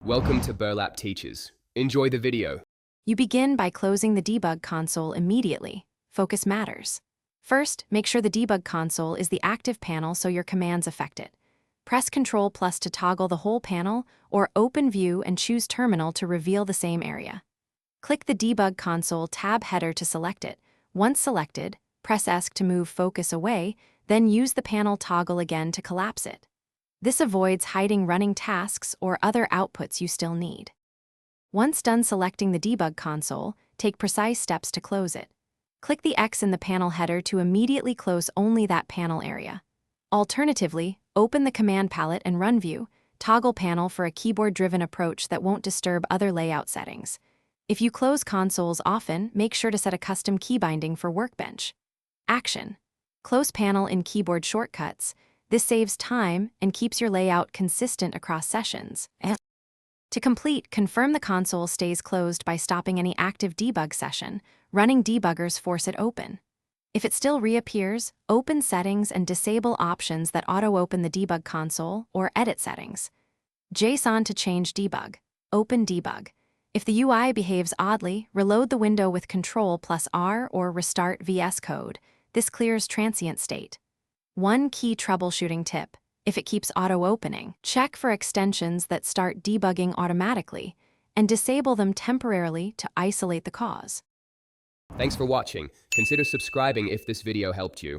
Welcome to Burlap Teachers. Enjoy the video. You begin by closing the debug console immediately. Focus matters. First, make sure the debug console is the active panel so your commands affect it. Press Ctrl+ to toggle the whole panel, or Open View and choose Terminal to reveal the same area. Click the debug console tab header to select it. Once selected, press ESC to move focus away, then use the panel toggle again to collapse it. This avoids hiding running tasks or other outputs you still need. Once done selecting the debug console, take precise steps to close it. Click the X in the panel header to immediately close only that panel area. Alternatively, open the command palette and run View, toggle panel for a keyboard-driven approach that won't disturb other layout settings. If you close consoles often, make sure to set a custom key binding for Workbench. Action. Close panel in keyboard shortcuts. This saves time and keeps your layout consistent across sessions. To complete, confirm the console stays closed by stopping any active debug session. Running debuggers force it open. If it still reappears, open Settings and disable options that auto-open the debug console or edit settings. JSON to change debug. Open debug. If the UI behaves oddly, reload the window with Ctrl+R or restart Vscode. This clears transient state. One key troubleshooting tip: if it keeps auto-opening, check for extensions that start debugging automatically and disable them temporarily to isolate the cause. Thanks for watching. Consider subscribing if this video helped you.